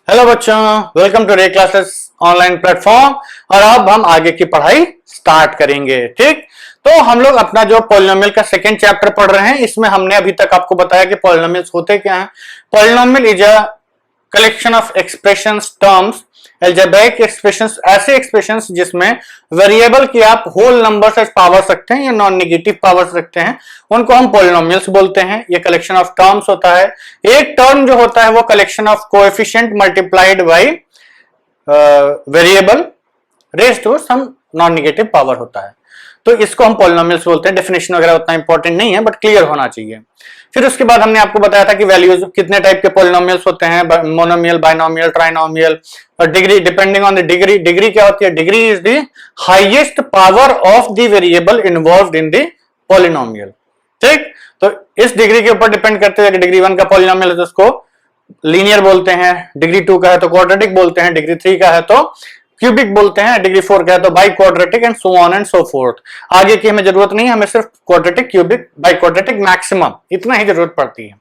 Hello बच्चों, welcome to रे classes online platform. और अब हम आगे की पढ़ाई स्टार्ट करेंगे। ठीक, तो हम लोग अपना जो पॉलिनोमियल का सेकेंड चैप्टर पढ़ रहे हैं, इसमें हमने अभी तक आपको बताया कि पॉलिनोमियल्स होते क्या हैं। Polynomial is a collection of expressions, terms, algebraic expressions, ऐसे एक्सप्रेशंस जिसमें वेरिएबल की आप होल नंबर से पावर रखते हैं या नॉन नेगेटिव पावर्स रखते हैं, उनको हम पॉलिनोमियल्स बोलते हैं। ये कलेक्शन ऑफ टर्म्स होता है। एक टर्म जो होता है वो collection of coefficient multiplied by variable raised to some non negative power होता है। तो इसको हम पॉलिनोमियल्स बोलते हैं। डेफिनेशन वगैरह उतना इंपॉर्टेंट नहीं है, बट क्लियर होना चाहिए। फिर उसके बाद हमने आपको बताया था कि वैल्यूज कितने टाइप के पॉलिनोमियल्स होते हैं, मोनोमियल, बाइनोमियल, ट्राइनोमियल। और degree, depending on the degree, degree क्या होती है? Degree is the highest power of the variable involved in the polynomial. ठीक, तो इस डिग्री के ऊपर डिपेंड करते हैं कि डिग्री 1 का पॉलिनोमियल है तो उसको लीनियर बोलते हैं, डिग्री 2 का है तो क्वाड्रेटिक बोलते हैं, डिग्री 3 का है तो क्यूबिक बोलते हैं, डिग्री 4 का है तो by quadratic, and so on and so fourth. आगे की हमें जरूरत नहीं है, हमें सिर्फ quadratic, cubic, by quadratic, maximum, इतना ही जरूरत पड़ती है।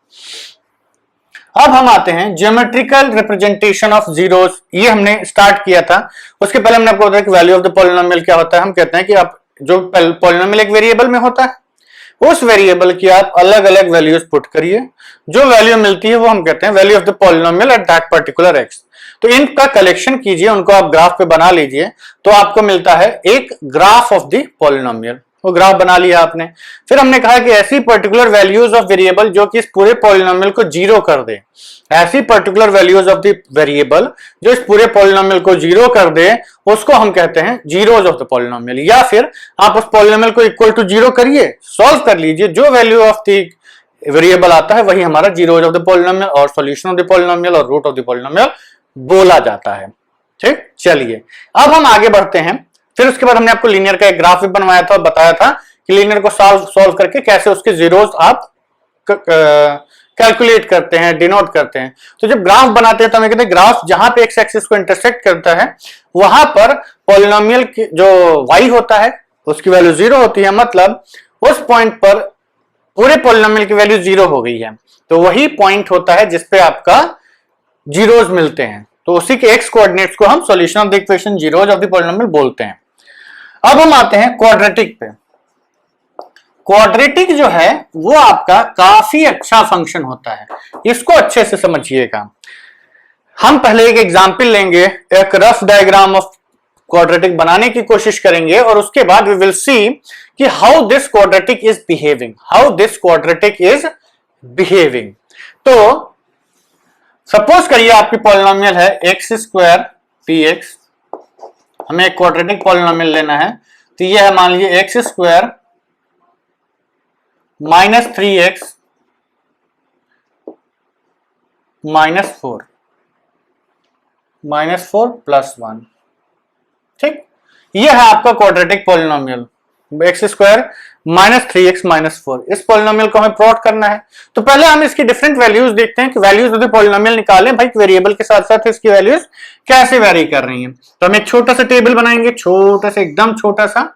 अब हम आते हैं ज्योमेट्रिकल रिप्रेजेंटेशन ऑफ जीरोस। ये हमने स्टार्ट किया था। उसके पहले हमने आपको बताया कि वैल्यू ऑफ द पॉलिनोमियल क्या होता है। हम कहते हैं कि आप जो पॉलिनोमियल एक वेरिएबल में होता है, उस वेरिएबल की आप अलग अलग वैल्यूज पुट करिए, जो वैल्यू मिलती है वो हम कहते हैं value of the polynomial at that particular x. तो इनका कलेक्शन कीजिए, उनको आप ग्राफ पे बना लीजिए, तो आपको मिलता है एक ग्राफ ऑफ द पॉलिनोमियल। वो ग्राफ बना लिया आपने। फिर हमने कहा कि ऐसी पर्टिकुलर वैल्यूज ऑफ वेरिएबल जो कि इस पूरे पॉलिनोमियल को जीरो कर दे, ऐसी particular values of the variable जो इस पूरे पॉलिनोमियल को जीरो कर दे, उसको हम कहते हैं जीरोज ऑफ द पॉलिनोमियल। या फिर आप उस पॉलिनोमियल को इक्वल टू जीरो करिए, सॉल्व कर लीजिए, जो वैल्यू ऑफ द वेरिएबल आता है वही हमारा जीरोज ऑफ द पॉलिनोमियल और सॉल्यूशन ऑफ द पॉलिनोमियल और रूट ऑफ द पॉलिनोमियल बोला जाता है। ठीक, चलिए अब हम आगे बढ़ते हैं। फिर उसके बाद हमने आपको लीनियर का एक ग्राफ भी बनवाया था और बताया था कि लीनियर को सॉल्व करके कैसे उसके जीरोस आप कैलकुलेट करते हैं, डिनोट करते हैं। तो जब ग्राफ बनाते हैं तो हमें कहते हैं ग्राफ जहां पे एक्स एक्सिस को इंटरसेक्ट करता है वहां पर पॉलिनोमियल जो y होता है उसकी वैल्यू जीरो होती है। मतलब उस पॉइंट पर पूरे पॉलिनोमियल की वैल्यू जीरो हो गई है, तो वही पॉइंट होता है जिसपे आपका जीरोस मिलते हैं। तो उसी के एक्स कोऑर्डिनेट्स को हम solution of the equation zeros of the polynomial बोलते हैं। अब हम आते हैं क्वाड्रेटिक पे। क्वाड्रेटिक जो है वो आपका काफी अच्छा फंक्शन होता है, इसको अच्छे से समझिएगा। हम पहले एक एग्जांपल लेंगे, एक रफ डायग्राम ऑफ क्वाड्रेटिक बनाने की कोशिश करेंगे और उसके बाद वी विल सी कि how this quadratic is behaving, how this quadratic is behaving. तो सपोज करिए आपकी पॉलिनोमियल है एक्स स्क्वायर पी एक्स, हमें एक क्वाड्रेटिक पॉलिनोमियल लेना है। तो ये है, मान लीजिए x square minus 3x -4 -4 plus 1। ठीक, ये है आपका quadratic polynomial x square -3x -4। इस पॉलिनोमियल को हमें प्लॉट करना है। तो पहले हम इसकी डिफरेंट वैल्यूज देखते हैं कि वैल्यूज ऑफ द पॉलिनोमियल निकालें भाई, वेरिएबल के साथ साथ इसकी वैल्यूज कैसे वेरी कर रही हैं। तो हम एक छोटा सा टेबल बनाएंगे, छोटा सा, एकदम छोटा सा,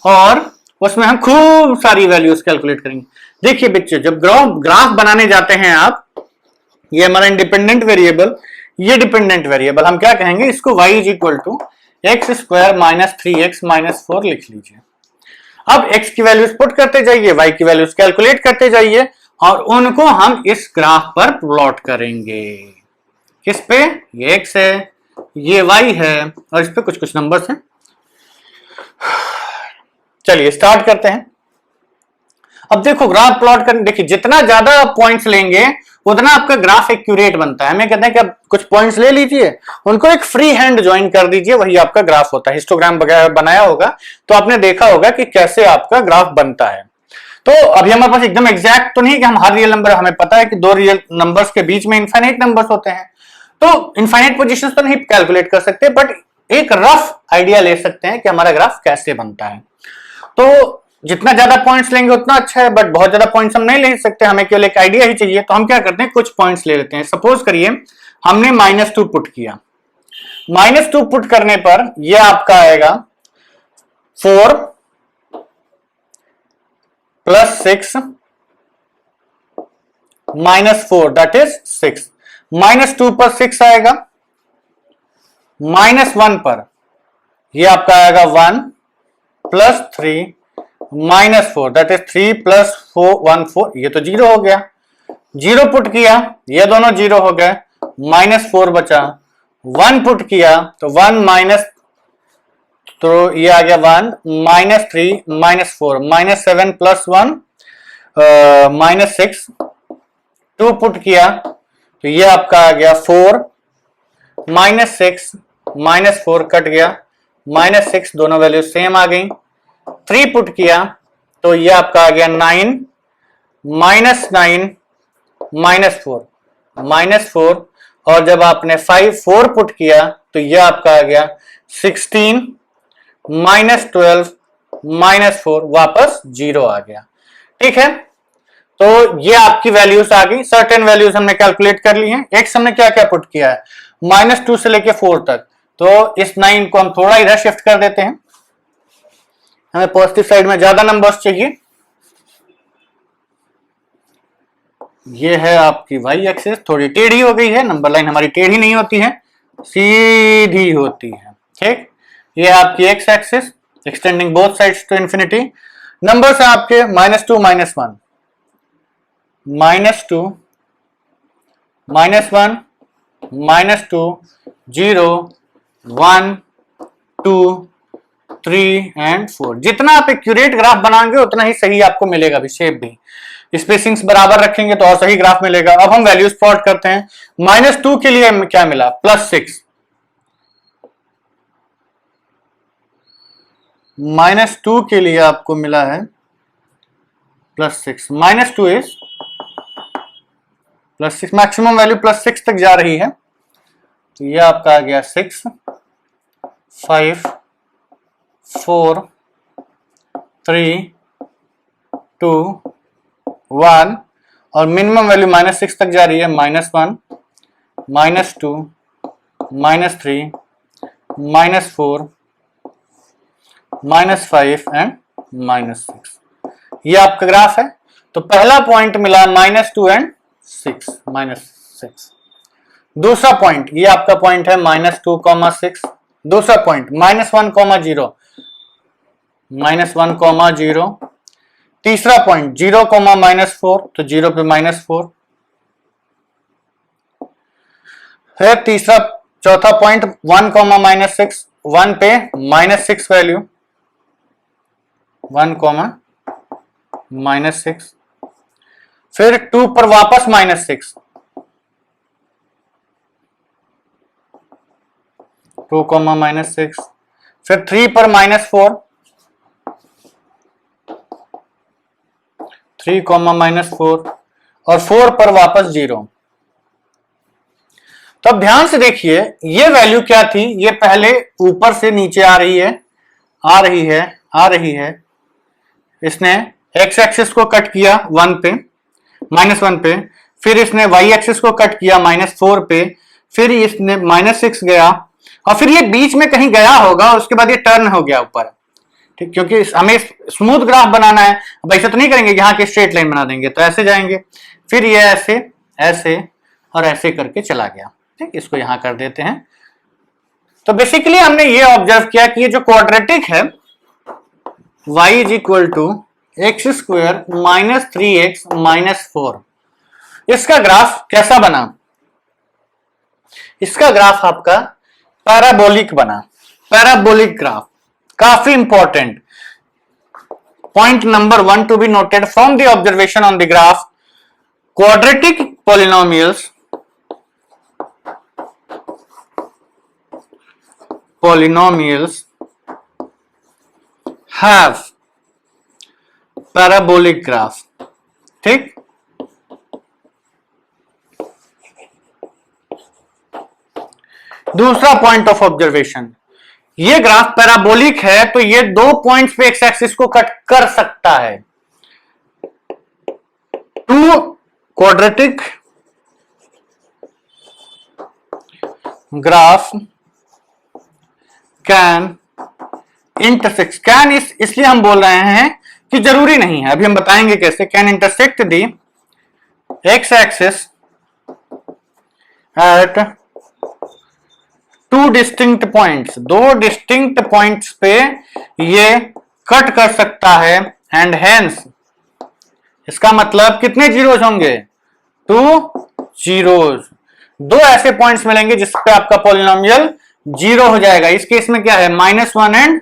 और उसमें हम खूब सारी वैल्यूज कैलकुलेट करेंगे। देखिए बच्चे, जब ग्राफ बनाने जाते हैं आप, ये हमारा इंडिपेंडेंट वेरिएबल, ये डिपेंडेंट वेरिएबल, हम क्या कहेंगे इसको y is equal to x square -3x -4 लिख लीजिए। अब x की वैल्यूज पुट करते जाइए, y की वैल्यूज कैलकुलेट करते जाइए और उनको हम इस ग्राफ पर प्लॉट करेंगे। किस पे? ये x है, ये y है और इस पे कुछ कुछ नंबर्स हैं। चलिए स्टार्ट करते हैं। अब देखो ग्राफ प्लॉट करने, देखिए जितना ज्यादा पॉइंट्स लेंगे उतना आपका ग्राफ एक्यूरेट बनता है। हमें कहते हैं कि आप कुछ पॉइंट्स ले लीजिए, उनको एक फ्री हैंड ज्वाइन कर दीजिए, वही आपका ग्राफ होता है। हिस्टोग्राम वगैरह बनाया होगा तो आपने देखा होगा कि कैसे आपका ग्राफ बनता है। तो अभी हमारे पास एकदम एग्जैक्ट तो नहीं कि हम हर रियल नंबर, हमें पता है कि दो रियल नंबर्स के बीच में इनफाइनाइट नंबर्स होते हैं, तो इनफाइनाइट पोजीशंस तो नहीं कैलकुलेट कर सकते, बट एक रफ आइडिया ले सकते हैं कि हमारा ग्राफ कैसे बनता है। तो जितना ज्यादा पॉइंट्स लेंगे उतना अच्छा है, बट बहुत ज्यादा पॉइंट्स हम नहीं ले सकते, हमें केवल एक आइडिया ही चाहिए। तो हम क्या करते हैं, कुछ पॉइंट्स ले लेते हैं। सपोज करिए हमने -2 पुट किया। -2 पुट करने पर यह आपका आएगा 4 + 6 -4 दैट इज 6। -2 पर 6 आएगा, -1 पर ये आपका आएगा 1 प्लस 3 -4 दैट इज 3 प्लस 4 1 4, ये तो 0 हो गया। 0 पुट किया, ये दोनों 0 हो गए, -4 बचा। 1 पुट किया तो 1 माइनस, तो ये आ गया 1 -3 -4 -7 प्लस 1 -6। 2 पुट किया तो ये आपका आ गया 4 -6 -4 कट गया, -6 दोनों वैल्यू सेम आ गई। 3 पुट किया तो ये आपका आ गया 9 -9 -4 और जब आपने 4 पुट किया तो ये आपका आ गया 16 -12 -4, वापस 0 आ गया। ठीक है, तो ये आपकी वैल्यूज आ गई। सर्टेन वैल्यूज हमने कैलकुलेट कर ली हैं। एक्स हमने क्या क्या पुट किया है, -2 से लेके 4 तक, तो इस 9 को हम थोड़ा इधर शिफ्ट कर देते हैं, हमें पॉजिटिव साइड में ज्यादा नंबर्स चाहिए। ये है आपकी वाई एक्सिस, थोड़ी टेढ़ी हो गई है, नंबर लाइन हमारी टेढ़ी नहीं होती है, सीधी होती है। ठीक, ये आपकी x axis extending both sides to infinity. Numbers हैं आपके -2 -1 -2 -1 -2 0 1 2 3 एंड 4। जितना आप एक्यूरेट ग्राफ बनाएंगे उतना ही सही आपको मिलेगा भी, शेप भी। स्पेसिंग्स बराबर रखेंगे तो और सही ग्राफ मिलेगा। अब हम वैल्यूज प्लॉट करते हैं। -2 के लिए क्या मिला, +6। -2 के लिए आपको मिला है +6। -2 इज +6, मैक्सिमम वैल्यू +6 तक जा रही है, तो ये आपका आ गया 6 5 4 3 2 1 और मिनिमम वैल्यू -6 तक जा रही है, -1 -2 -3 -4 -5 एंड -6। ये आपका ग्राफ है। तो पहला पॉइंट मिला -2 एंड 6। दूसरा पॉइंट, ये आपका पॉइंट है -2, 6। दूसरा पॉइंट -1, 0 -1, 0। तीसरा पॉइंट 0, -4, तो 0 पे -4 है। तीसरा चौथा पॉइंट 1, -6, 1 पे -6 वैल्यू, 1, -6। फिर 2 पर वापस -6, 2, -6। फिर 3 पर -4, 3, -4 और 4 पर वापस 0। तो अब ध्यान से देखिए, ये वैल्यू क्या थी, ये पहले ऊपर से नीचे आ रही है, आ रही है। इसने एक्स एक्सिस को कट किया 1 पे, -1 पे, फिर इसने वाई एक्सिस को कट किया -4 पे, फिर इसने -6 गया और फिर ये बीच में कहीं गया होगा और उसके बाद ये टर्न हो गया ऊपर। ठीक, क्योंकि हमें स्मूथ ग्राफ बनाना है। अब ऐसा तो नहीं करेंगे कि यहाँ की स्ट्रेट लाइन बना देंगे, तो ऐसे जाएंगे, फिर ये ऐसे ऐसे और ऐसे करके चला गया। ठीक, इसको यहां कर देते हैं। तो बेसिकली हमने ये ऑब्जर्व किया कि ये जो क्वाड्रेटिक है y is equal to x square -3x -4, इसका ग्राफ कैसा बना, इसका ग्राफ आपका पैराबोलिक बना। पैराबोलिक ग्राफ काफी important point number 1 to be noted from the observation on the graph. Quadratic polynomials have parabolic graph। ठीक, दूसरा पॉइंट ऑफ ऑब्जर्वेशन, ये ग्राफ पैराबोलिक है तो ये 2 पॉइंट्स पे एक्स एक्सिस को कट कर सकता है। 2 quadratic graph can intersect, can इसलिए हम बोल रहे हैं कि जरूरी नहीं है, अभी हम बताएंगे कैसे। Can intersect the x axis at 2 distinct points, 2 distinct points पे ये कट कर सकता है एंड हेंस इसका मतलब कितने जीरोज होंगे? 2 जीरोज। 2 ऐसे पॉइंट्स मिलेंगे जिस पे आपका पॉलिनोमियल जीरो हो जाएगा। इस केस में क्या है? -1 एंड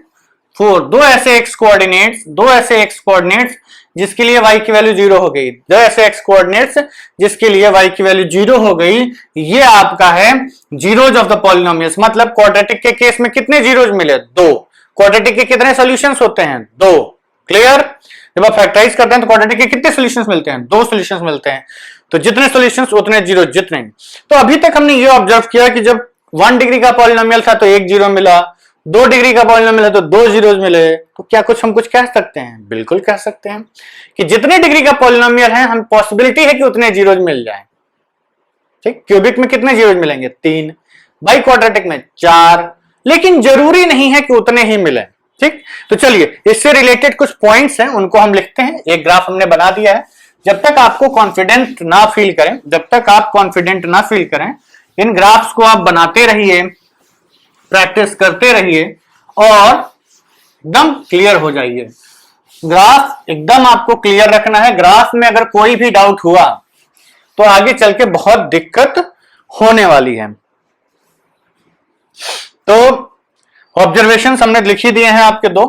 4। 2 ऐसे एक्स कोऑर्डिनेट्स जिसके लिए y की वैल्यू 0 हो गई, 2 ऐसे एक्स कोऑर्डिनेट्स जिसके लिए y की वैल्यू 0 हो गई, ये आपका है जीरोज ऑफ द पॉलिनोमियल्स। मतलब क्वाड्रेटिक के केस में कितने जीरोज मिले? 2। क्वाड्रेटिक के कितने सॉल्यूशंस होते हैं? 2। क्लियर? जब आप फैक्टराइज करते हैं तो क्वाड्रेटिक के कितने सॉल्यूशंस मिलते हैं? 2 सॉल्यूशंस मिलते हैं। तो जितने सॉल्यूशंस उतने जीरो, जितने। तो अभी तक हमने ये ऑब्जर्व किया कि जब 1 डिग्री का पॉलिनोमियल था तो 1 जीरो मिला, 2 डिग्री का पॉलिनोमियल है तो 2 जीरोज मिले। तो क्या हम कुछ कह सकते हैं? बिल्कुल कह सकते हैं कि जितने डिग्री का पॉलिनोमियल है हम पॉसिबिलिटी है कि उतने जीरोज मिल जाए। ठीक, क्यूबिक में कितने जीरोज मिलेंगे? 3, बाई क्वाड्रेटिक में 4, लेकिन जरूरी नहीं है कि उतने ही मिले। ठीक, तो चलिए इससे रिलेटेड कुछ पॉइंट्स हैं उनको हम लिखते हैं। एक ग्राफ हमने बना दिया है। जब तक आपको कॉन्फिडेंट ना फील करें, इन ग्राफ्स को आप बनाते रहिए, प्रैक्टिस करते रहिए और एकदम क्लियर हो जाइए। ग्राफ एकदम आपको क्लियर रखना है। ग्राफ में अगर कोई भी डाउट हुआ तो आगे चल के बहुत दिक्कत होने वाली है। तो ऑब्जर्वेशंस हमने लिख ही दिए हैं आपके 2।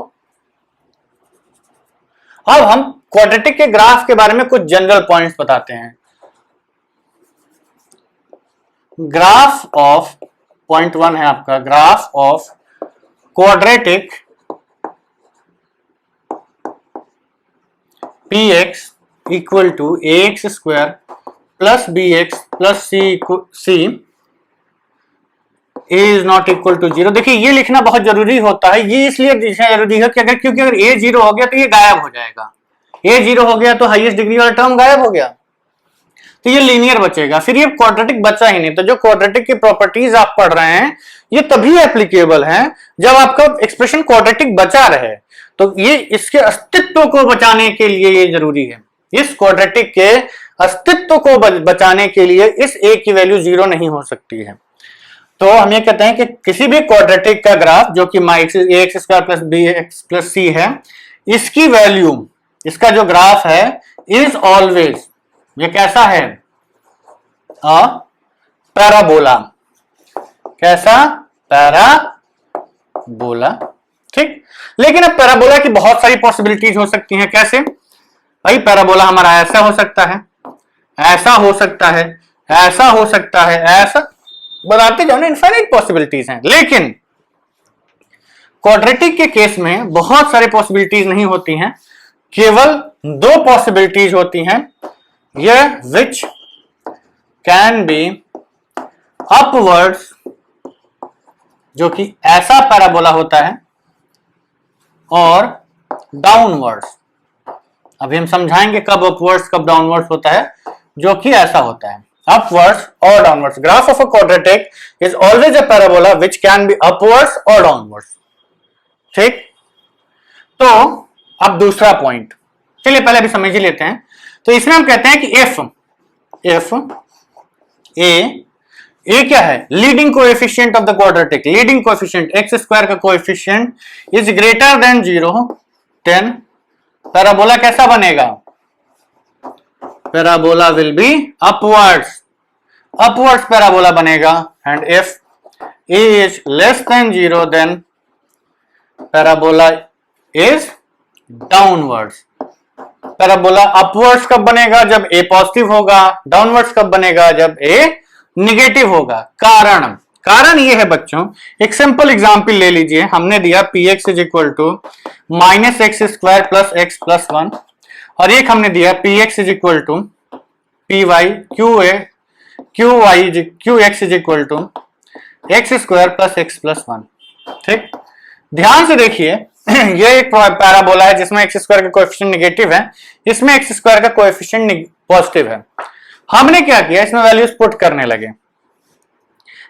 अब हम क्वाड्रेटिक के ग्राफ के बारे में कुछ जनरल पॉइंट्स बताते हैं। ग्राफ ऑफ पॉइंट 1 है आपका, graph of quadratic px equal to ax square plus bx plus c is not equal to 0। देखिए ये लिखना बहुत जरूरी होता है। ये इसलिए जरूरी है कि क्योंकि अगर a 0 हो गया तो ये गायब हो जाएगा। a 0 हो गया तो हाईएस्ट डिग्री वाला टर्म गायब हो गया, तो ये लीनियर बचेगा, फिर ये क्वाड्रेटिक बचा ही नहीं। तो जो क्वाड्रेटिक की प्रॉपर्टीज आप पढ़ रहे हैं ये तभी एप्लीकेबल है जब आपका एक्सप्रेशन क्वाड्रेटिक बचा रहे। तो ये इसके अस्तित्व को बचाने के लिए ये जरूरी है। इस क्वाड्रेटिक के अस्तित्व को बचाने के लिए इस a की वैल्यू 0 नहीं हो सकती है। तो हम ये कहते हैं कि किसी भी क्वाड्रेटिक का ग्राफ जो कि ax square plus bx plus c है, इसकी वैल्यू, इसका जो ग्राफ है इज ऑलवेज, ये कैसा है? A parabola. कैसा? पैराबोला। ठीक, लेकिन अब पैराबोला की बहुत सारी पॉसिबिलिटीज हो सकती हैं। कैसे भाई? पैराबोला हमारा ऐसा हो सकता है, ऐसा हो सकता है, ऐसा हो सकता है, ऐसा, बताते जाओ ना, इनफाइनाइट पॉसिबिलिटीज हैं। लेकिन क्वाड्रेटिक के केस में बहुत सारी पॉसिबिलिटीज नहीं होती हैं, केवल 2 पॉसिबिलिटीज होती हैं। यह विच कैन बी अपवर्ड्स, जो कि ऐसा पैराबोला होता है, और डाउनवर्ड्स। अभी हम समझाएंगे कब अपवर्ड्स कब डाउनवर्ड्स होता है, जो कि ऐसा होता है, अपवर्ड्स और downwards. Graph of a quadratic is always a parabola which can be upwards और डाउनवर्ड्स। ठीक, तो अब दूसरा पॉइंट, चलिए पहले अभी समझ ही लेते हैं। तो इसमें हम कहते हैं कि इफ ए क्या है? Leading coefficient of the quadratic, leading coefficient x square का coefficient is greater than 0, then parabola कैसा बनेगा? Parabola will be upwards parabola बनेगा। And if a is less than 0 then parabola is downwards. Parabola upwards कब बनेगा? जब ए positive होगा। Downwards कब बनेगा? जब ए निगेटिव होगा। कारण ये है बच्चों, एक सिंपल एग्जांपल ले लीजिए। हमने दिया px is equal to minus x square plus x plus 1, और एक हमने दिया px is equal to qx is equal to x square plus x plus 1। ठीक, ध्यान से देखिए, ये एक पैराबोला है जिसमें एक्स स्क्वायर का कोएफिशिएंट नेगेटिव है, इसमें एक्स स्क्वायर का कोएफिशिएंट पॉजिटिव है। हमने क्या किया? इसमें वैल्यूज पुट करने लगे।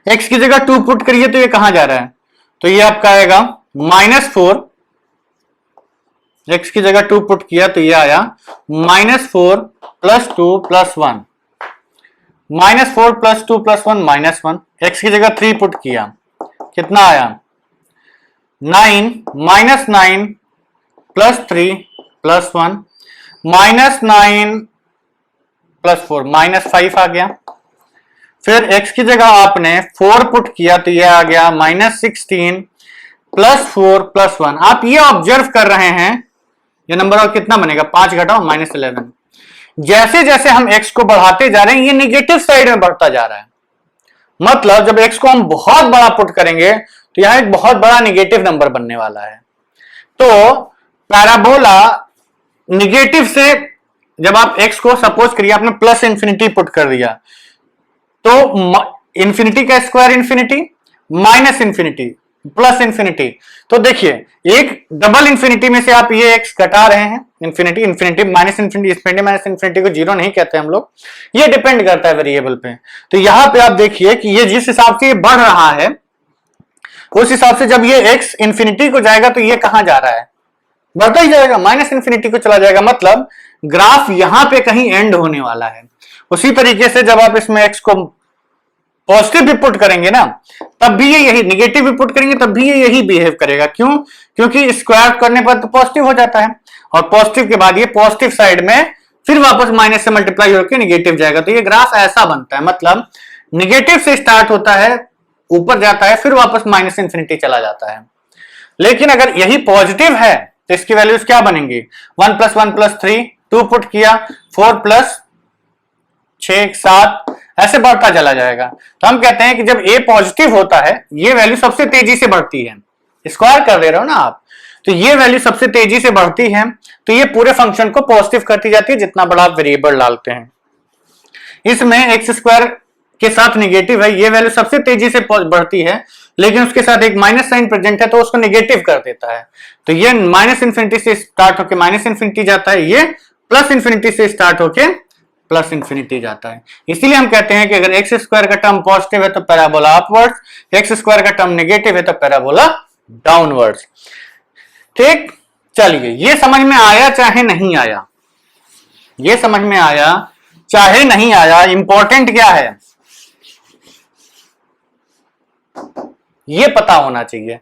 x की जगह 2 पुट करिए तो ये कहां जा रहा है? तो ये आपका आएगा -4। x की जगह 2 पुट किया तो ये आया -4 plus 2 plus 1, -4 plus 2 plus 1 -1। x की जगह 3 पुट किया कितना आया 9 -9 +3 +1 -9 +4 -5 आ गया। फिर x की जगह आपने 4 पुट किया तो ये आ गया -16 +4 +1। आप ये ऑब्जर्व कर रहे हैं ये नंबर और कितना बनेगा 5 घटाओ -11। जैसे जैसे हम x को बढ़ाते जा रहे हैं ये निगेटिव साइड में बढ़ता जा रहा है। मतलब जब x को हम बहुत बड़ा पुट करेंगे तो यहां एक बहुत बड़ा निगेटिव नंबर बनने वाला है। तो पैराबोला निगेटिव से जब आप x को सपोज करिए आपने +∞ पुट कर दिया तो इंफिनिटी का स्क्वायर इंफिनिटी -∞ +∞। तो देखिए एक डबल इंफिनिटी में से आप ये x घटा रहे हैं इंफिनिटी -∞ -∞ को 0 नहीं कहते हम लोग, ये डिपेंड करता है वेरिएबल पे। तो यहां पे आप देखिए कि ये जिस हिसाब से ये बढ़ रहा है उस हिसाब से जब ये x इंफिनिटी को जाएगा तो ये कहां जा रहा है बढ़ता ही जाएगा -∞ को चला जाएगा। मतलब ग्राफ यहां पे कहीं एंड होने वाला है। उसी तरीके से जब आप इसमें x को पॉजिटिव भी पुट करेंगे ना तब भी ये यही, निगेटिव भी पुट करेंगे तब भी ये यही बिहेव करेगा। क्यों? क्योंकि स्क्वायर करने पर तो पॉजिटिव हो जाता है और पॉजिटिव के बाद ये पॉजिटिव साइड में फिर वापस माइनस से मल्टीप्लाई होकर निगेटिव जाएगा। तो ये ग्राफ ऐसा बनता है, मतलब निगेटिव से स्टार्ट होता है ऊपर जाता है फिर वापस -∞ चला जाता है। लेकिन अगर यही पॉजिटिव है तो इसकी वैल्यूज क्या बनेंगी 1 + 1 + 3 2 पुट किया 4 + 6 7 ऐसे बढ़ता चला जाएगा। तो हम कहते हैं कि जब a पॉजिटिव होता है ये वैल्यू सबसे तेजी से बढ़ती है। स्क्वायर कर दे रहे हो ना आप, तो ये वैल्यू सबसे तेजी से बढ़ती है तो ये पूरे फंक्शन को पॉजिटिव करती जाती है जितना बड़ा आप वेरिएबल डालते हैं। इसमें x² के साथ निगेटिव है, ये वैल्यू सबसे तेजी से बढ़ती है लेकिन उसके साथ एक माइनस साइन प्रेजेंट है तो उसको निगेटिव कर देता है। तो ये -∞ से स्टार्ट होकर -∞ जाता है, ये +∞ से स्टार्ट होके +∞ जाता है। इसीलिए हम कहते हैं कि अगर x² का टर्म पॉजिटिव है तो पैराबोला अपवर्ड्स, x² का टर्म नेगेटिव है तो पैराबोला डाउनवर्ड्स। ठीक, चलिए ये समझ में आया चाहे नहीं आया, ये समझ में आया चाहे नहीं आया, इंपॉर्टेंट क्या है ये पता होना चाहिए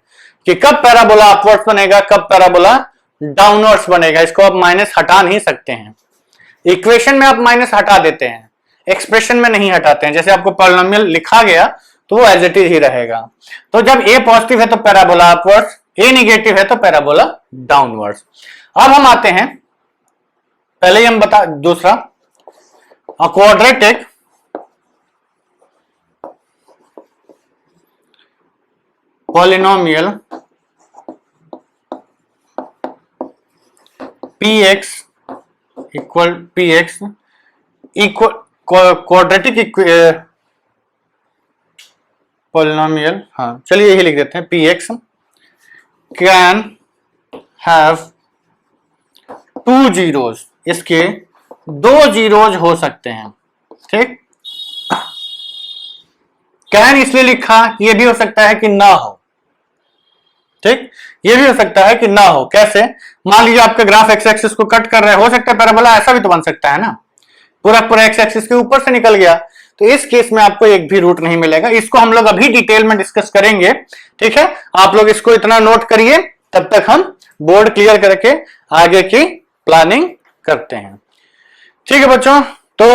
कि कब पैराबोला अपवर्ड्स बनेगा कब पैराबोला डाउनवर्ड्स बनेगा। इसको आप माइनस हटा नहीं सकते हैं, इक्वेशन में आप माइनस हटा देते हैं, एक्सप्रेशन में नहीं हटाते हैं। जैसे आपको पॉलिनोमियल लिखा गया तो वो एज इट इज ही रहेगा। तो जब a पॉजिटिव है तो पैराबोला अपवर्ड्स, a नेगेटिव है तो पैराबोला डाउनवर्ड्स। अब हम आते हैं, पहले ही हम बता दूसरा quadratic polynomial px equal quadratic polynomial, हाँ चलिए यही लिख देते हैं, px कैन हैव 2 जीरोज, इसके 2 जीरोज हो सकते हैं। ठीक, कैन इसलिए लिखा कि ये भी हो सकता है कि ना हो। ठीक, ये भी हो सकता है कि ना हो। कैसे? मान लीजिए आपका ग्राफ एक्स एक्सिस को कट कर रहा है, हो सकता है पैराबोला ऐसा भी तो बन सकता है ना, पूरा पूरा एक्स एक्सिस के ऊपर से निकल गया, तो इस केस में आपको एक भी रूट नहीं मिलेगा। इसको हम लोग अभी डिटेल में डिस्कस करेंगे। ठीक है, आप लोग इसको इतना नोट करिए, तब तक हम बोर्ड क्लियर करके आगे की प्लानिंग करते हैं। ठीक है बच्चों, तो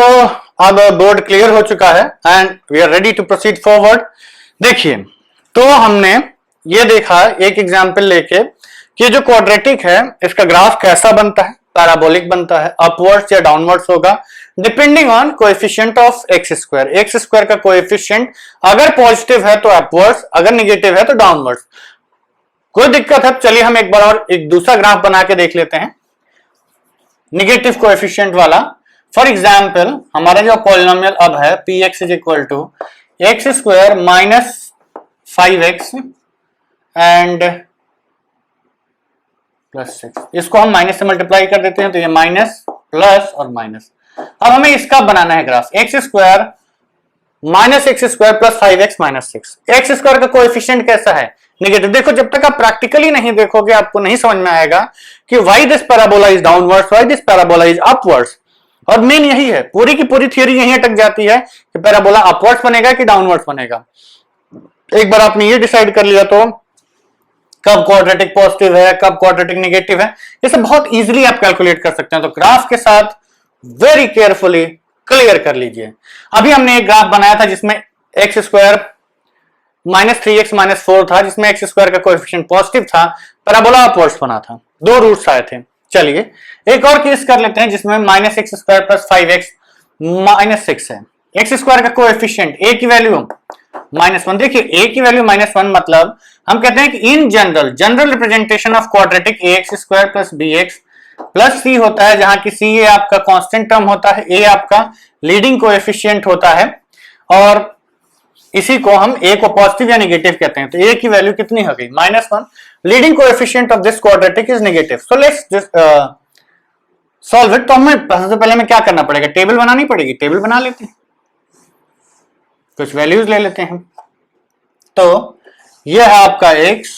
अब बोर्ड क्लियर हो चुका है and we are ready to proceed forward. देखिए, तो हमने ये देखा एक एग्जाम्पल लेके कि जो क्वाड्रेटिक है इसका ग्राफ कैसा बनता है, पैराबोलिक बनता है, अपवर्ड्स या डाउनवर्ड्स होगा depending on coefficient of x²। x² का कोएफिशिएंट अगर पॉजिटिव है तो अपवर्ड्स, अगर नेगेटिव है तो डाउनवर्ड्स। कोई दिक्कत है? चलिए हम एक बार और एक दूसरा ग्राफ बना के देख लेते हैं नेगेटिव कोएफिशिएंट वाला। फॉर एग्जाम्पल हमारा जो पॉलिनोमियल अब है px is equal to x² - 5x and +6। इसको हम माइनस से मल्टीप्लाई कर देते हैं तो ये माइनस प्लस और माइनस। अब हमें इसका बनाना है graph, x² - x² + 5x - 6। x² का कोएफिशिएंट कैसा है? नेगेटिव। देखो, जब तक आप प्रैक्टिकली नहीं देखोगे आपको नहीं समझ में आएगा कि why this parabola is downwards, why this parabola is upwards. और मेन यही है, पूरी की पूरी थ्योरी यही अटक जाती है कि पैराबोला अपवर्ड्स बनेगा कि डाउनवर्ड्स बनेगा। एक बार आपने ये डिसाइड कर लिया तो कब क्वाड्रेटिक पॉजिटिव है, कब क्वाड्रेटिक नेगेटिव है, ये सब बहुत इजीली आप कैलकुलेट कर सकते हैं। तो ग्राफ के साथ वेरी केयरफुली क्लियर कर लीजिए। अभी हमने एक ग्राफ बनाया था जिसमें एक्स स्क्वायर -3x-4 था, जिसमें एक्स स्क्वायर का कोएफिशिएंट पॉजिटिव था, पैराबोला अपवर्ड्स बना था, दो रूट्स आए थे। चलिए एक और केस कर लेते हैं जिसमें -x² + 5x -6 है। एक्स स्क्वायर का कोएफिशिएंट a की वैल्यू -1। देखिए a की वैल्यू -1 मतलब हम कहते हैं कि in general representation of quadratic ax² + bx + c होता है, जहां की c आपका कांस्टेंट टर्म होता है, a आपका लीडिंग कोएफिशिएंट होता है, और इसी को हम a को पॉजिटिव या नेगेटिव कहते हैं। तो a की वैल्यू कितनी हो गई? -1। Leading coefficient of this quadratic is negative. So let's solve it. तो हमें सबसे पहले में क्या करना पड़ेगा? टेबल बनानी पड़ेगी। टेबल बना लेते हैं, कुछ वैल्यूज ले लेते हैं। तो यह है आपका x,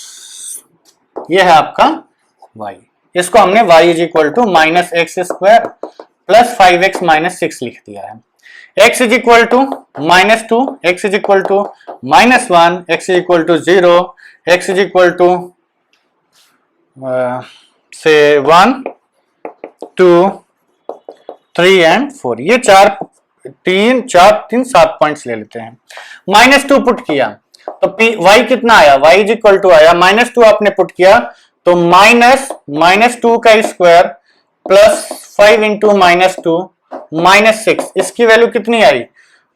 यह है आपका y। इसको हमने y = -x² + 5x - 6 लिख दिया है। x = -2, x = -1, x = 0, x से 1, 2, 3 एंड 4। ये 3 7 पॉइंट्स ले लेते हैं। -2 पुट किया तो y कितना आया? y = आया -2 आपने पुट किया तो -2 का स्क्वायर प्लस 5 × -2 -6। इसकी वैल्यू कितनी आई?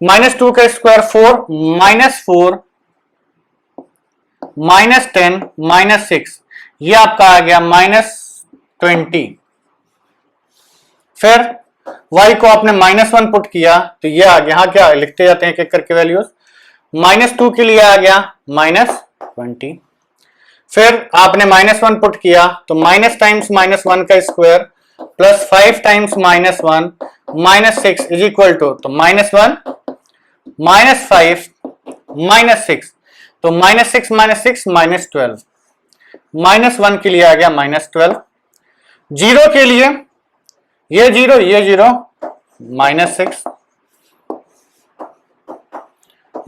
-2 का स्क्वायर 4 -4 -10 -6, ये आपका आ गया -20। फिर y को आपने -1 पुट किया तो ये आ गया, यहाँ क्या लिखते जाते हैं एक एक करके वैल्यूज। -2 के लिए आ गया -20। फिर आपने -1 पुट किया तो माइनस टाइम्स -1 का square plus 5 times -1 -6 is equal to, तो -1 -5 -6, तो -6 -6 -12। -1 के लिए आ गया -12। 0 के लिए ये 0 -6।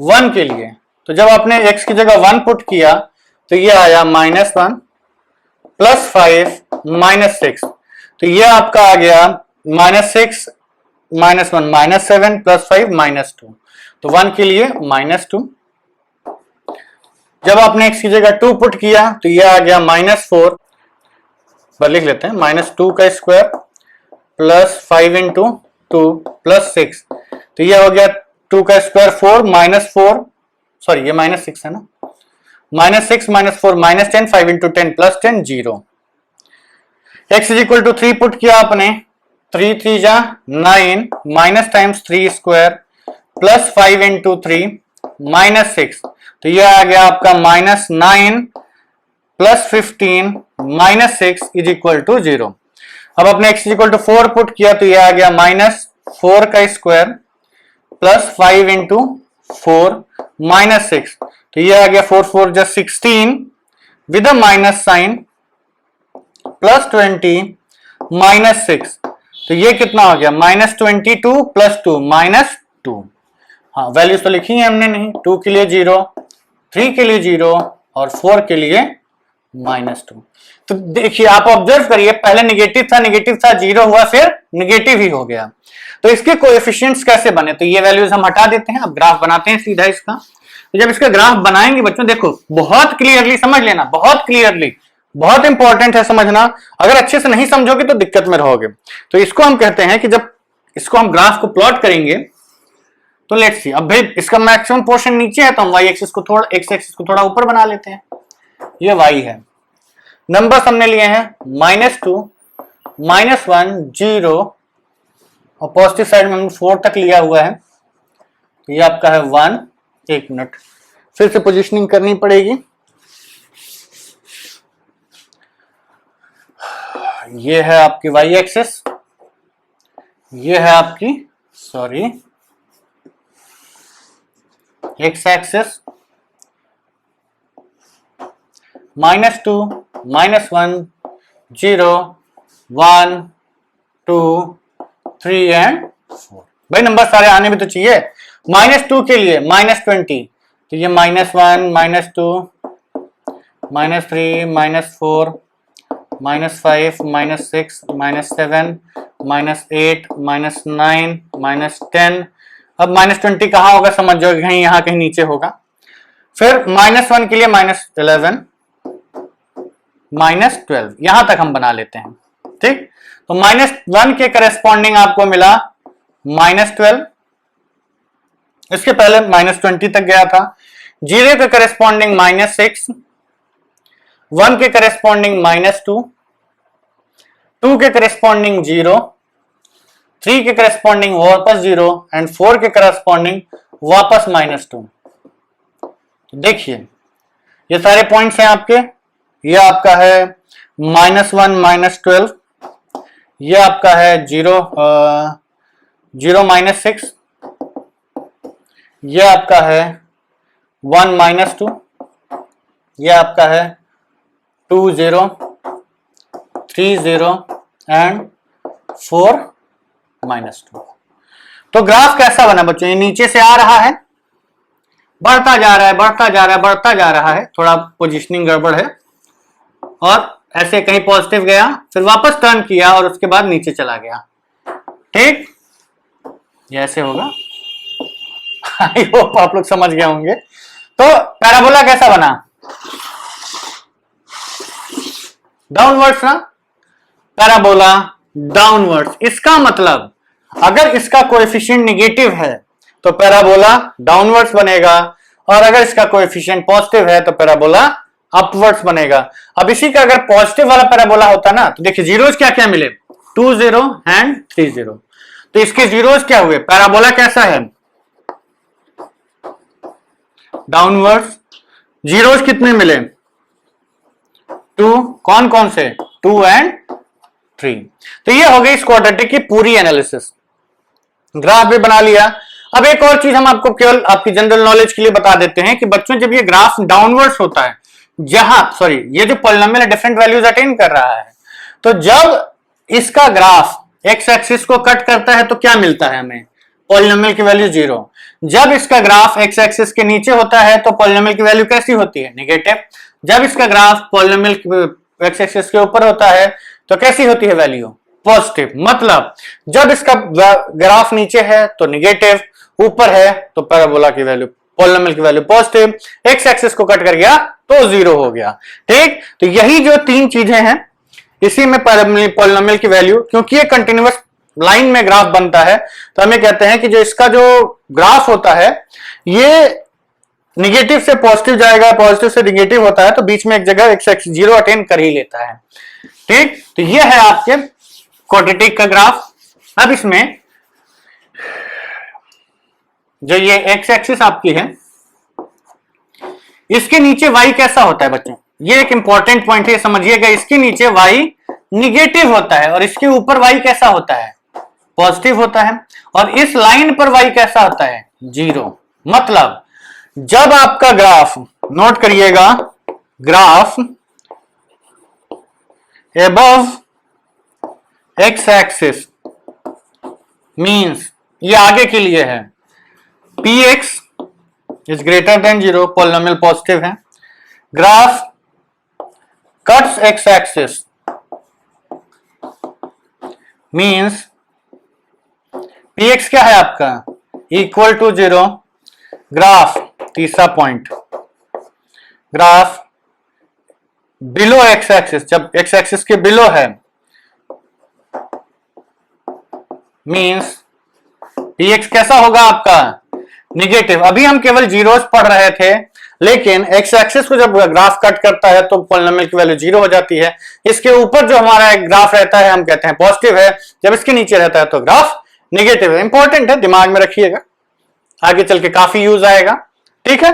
1 के लिए तो जब आपने x की जगह 1 पुट किया तो ये आया -1 प्लस 5 -6, तो ये आपका आ गया -6 -1 -7 प्लस 5 -2, तो 1 के लिए -2। जब आपने x की जगह 2 पुट किया तो ये आ गया -4, पर लिख लेते हैं -2 का स्क्वायर प्लस 5 × 2 प्लस 6, तो ये हो गया 2 का स्क्वायर 4 -4, सॉरी ये -6 है ना, -6 -4 -10, 5 × 10 प्लस 10 0। x = 3 पुट किया आपने, 3 3 जा 9 माइनस टाइम्स 3 स्क्वायर प्लस 5 × 3 -6, तो ये आ गया आपका -9 प्लस 15 -6 इज इक्वल टू 0। अब अपने x = 4 पुट किया तो ये आ गया -4 का स्क्वायर प्लस 5 × 4 -6, तो ये आ गया 4 4 जा 16 with a minus sign plus 20 -6, तो ये कितना हो गया -22 प्लस 2 -2। हाँ वैल्यूज तो लिखी है हमने नहीं, 2 के लिए 0, 3 के लिए 0 और 4 के लिए -2। तो देखिए आप ऑब्जर्व करिए, पहले नेगेटिव था 0 हुआ, फिर नेगेटिव ही हो गया। तो इसके कोएफिशिएंट्स कैसे बने? तो ये वैल्यूज हम हटा देते हैं, अब ग्राफ बनाते हैं सीधा इसका। तो जब इसका ग्राफ बनाएंगे बच्चों, देखो बहुत क्लियरली समझ लेना, बहुत क्लियरली, बहुत इंपॉर्टेंट है समझना। अगर अच्छे से नहीं समझोगे तो दिक्कत में रहोगे। तो इसको हम कहते हैं कि जब इसको हम ग्राफ को प्लॉट करेंगे तो लेट्स सी, अब भाई इसका मैक्सिमम पोर्शन नीचे है तो हम y एक्सिस को थोड़ा, x एक्सिस को थोड़ा ऊपर बना लेते हैं। ये y है, नंबर्स हमने लिए हैं -2 -1 0 और पॉजिटिव साइड में हमने 4 तक लिया हुआ है, तो ये आपका है 1। एक मिनट फिर से पोजीशनिंग करनी पड़ेगी। ये है आपकी y एक्सिस, ये है आपकी x एक्सिस, -2 -1 0 1 2 3 एंड 4। भाई नंबर सारे आने भी तो चाहिए। -2 के लिए -20, तो ये -1, -2, -3, -4, -5, -6, -7, -8, -9, -10। अब -20 कहाँ होगा समझ जाओगे, कहीं यहाँ कहीं नीचे होगा। फिर -1 के लिए -11, -12 यहां तक हम बना लेते हैं। ठीक, तो -1 के करेस्पॉन्डिंग आपको मिला -12, इसके पहले -20 तक गया था। 0 के करेस्पॉन्डिंग -6, 1 के करेस्पॉन्डिंग -2, 2 के करेस्पॉन्डिंग 0, 3 के करेस्पॉन्डिंग वापस 0 एंड 4 के करेस्पॉन्डिंग वापस -2। देखिए ये सारे पॉइंट्स हैं आपके। ये आपका है -1, -12, ये आपका है 0, 6, ये आपका है 1, -2, ये आपका है 2, 0, 3, 0 एंड 4, -2। तो ग्राफ कैसा बना बच्चों, ये नीचे से आ रहा है, बढ़ता जा रहा है, बढ़ता जा रहा है, बढ़ता जा रहा है, थोड़ा पोजीशनिंग गड़बड़ है, और ऐसे कहीं पॉजिटिव गया, फिर वापस टर्न किया और उसके बाद नीचे चला गया। ठीक, ये ऐसे होगा। आई होप आप लोग समझ गए होंगे। तो पैराबोला कैसा बना, डाउनवर्ड्स ना, पैराबोला डाउनवर्ड्स। इसका मतलब अगर इसका कोएफिशिएंट निगेटिव है तो पैराबोला डाउनवर्ड्स बनेगा, और अगर इसका कोएफिशिएंट पॉजिटिव है तो पैराबोला अपवर्ड्स बनेगा। अब इसी का अगर पॉजिटिव वाला पैराबोला होता ना, तो देखिए जीरोस क्या क्या मिले, 2, 0 एंड 3, 0। तो इसके जीरोस क्या हुए, पैराबोला कैसा है, डाउनवर्ड्स। जीरोस कितने मिले, 2, कौन कौन से, 2 एंड 3। तो ये हो गई इस क्वाड्रेटिक की पूरी एनालिसिस। ग्राफ भी बना लिया। अब एक और चीज हम आपको केवल आपकी जनरल नॉलेज के लिए बता देते हैं कि बच्चों जब ये ग्राफ डाउनवर्ड्स होता है, ये जो पॉलिनोमियल है डिफरेंट वैल्यूज अटेन कर रहा है, तो जब इसका ग्राफ एक्स एक्सिस को कट करता है तो क्या मिलता है हमें, पॉलिनोमियल की वैल्यू 0। जब इसका ग्राफ एक्स एक्सिस के नीचे होता है तो पॉलिनोमियल की वैल्यू कैसी होती है, नेगेटिव। जब इसका ग्राफ पॉलिनोमियल एक्स एक्सिस के ऊपर होता है तो कैसी होती है वैल्यू, पॉजिटिव। मतलब जब इसका ग्राफ नीचे है तो नेगेटिव, ऊपर है तो पैराबोला की वैल्यू, पॉलिनोमियल की वैल्यू पॉजिटिव, एक्स एक्सिस को कट कर गया तो 0 हो गया। ठीक, तो यही जो तीन चीजें हैं, इसी में पॉलिनोमियल की वैल्यू, क्योंकि ये कंटिन्यूअस लाइन में ग्राफ बनता है तो हमें कहते हैं कि जो इसका जो ग्राफ होता है ये निगेटिव से पॉजिटिव जाएगा, पॉजिटिव से निगेटिव होता है, तो बीच में एक जगह एक्स एक्सिस 0 अटेन कर ही लेता है। ठीक, तो ये है आपके क्वाड्रेटिक का ग्राफ। अब इसमें जो ये एक्स एक्सिस आपकी है, इसके नीचे y कैसा होता है बच्चों, ये एक इंपॉर्टेंट पॉइंट है, समझिएगा। इसके नीचे y निगेटिव होता है और इसके ऊपर y कैसा होता है, पॉजिटिव होता है, और इस लाइन पर y कैसा होता है, 0। मतलब जब आपका ग्राफ, नोट करिएगा, graph above x axis means ये आगे के लिए है, px is greater than 0, polynomial positive है। Graph cuts x axis means px क्या है आपका, इक्वल टू 0। ग्राफ, तीसरा point, graph below x axis, जब एक्स एक्सिस के बिलो है मींस px कैसा होगा आपका, निगेटिव। अभी हम केवल जीरोस पढ़ रहे थे, लेकिन एक्स एक्सिस को जब ग्राफ कट करता है तो पॉलिनोमियल की वैल्यू 0 हो जाती है। इसके ऊपर जो हमारा एक ग्राफ रहता है हम कहते हैं पॉजिटिव है, जब इसके नीचे रहता है तो ग्राफ नेगेटिव है। इंपॉर्टेंट है, दिमाग में रखिएगा, आगे चल के काफी यूज आएगा। ठीक है,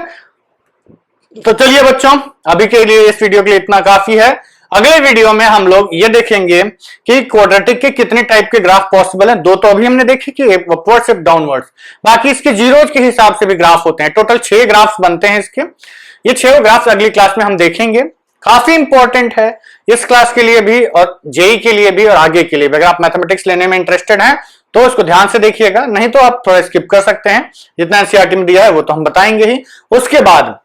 तो चलिए बच्चों, अभी के लिए इस वीडियो के लिए इतना काफी है। अगले वीडियो में हम लोग ये देखेंगे कि क्वाड्रेटिक के कितने टाइप के ग्राफ पॉसिबल हैं। 2 तो अभी हमने देखे कि अपवर्ड्स और डाउनवर्ड्स, बाकी इसके जीरोज के हिसाब से भी ग्राफ होते हैं। टोटल 6 ग्राफ्स बनते हैं इसके। ये 6 ग्राफ्स अगली क्लास में हम देखेंगे। काफी इंपॉर्टेंट है इस क्लास के लिए भी और जेई के लिए भी और आगे के लिए भी। अगर आप मैथमेटिक्स लेने में इंटरेस्टेड हैं तो इसको ध्यान से देखिएगा, नहीं तो आप थोड़ा स्किप कर सकते हैं। जितना एनसीईआरटी में दिया है वो तो हम बताएंगे ही। उसके बाद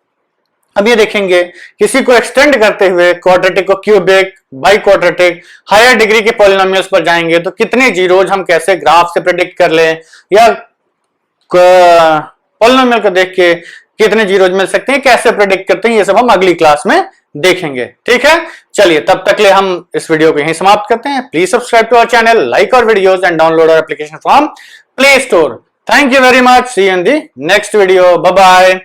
अब ये देखेंगे किसी को एक्सटेंड करते हुए क्वाड्रेटिक को cubic, biquadratic, higher degree के पॉलिनोमियल्स पर जाएंगे तो कितने जीरोज हम कैसे ग्राफ से प्रेडिक्ट कर लें, या पॉलिनोमियल को देख के कितने जीरोज मिल सकते हैं, कैसे प्रेडिक्ट करते हैं, ये सब हम अगली क्लास में देखेंगे। ठीक है, चलिए तब तक ले हम इस वीडियो को यहीं समाप्त करते हैं। Please subscribe to our channel, like our videos and download our application from play store. Thank you very much, see you in the next video, bye bye.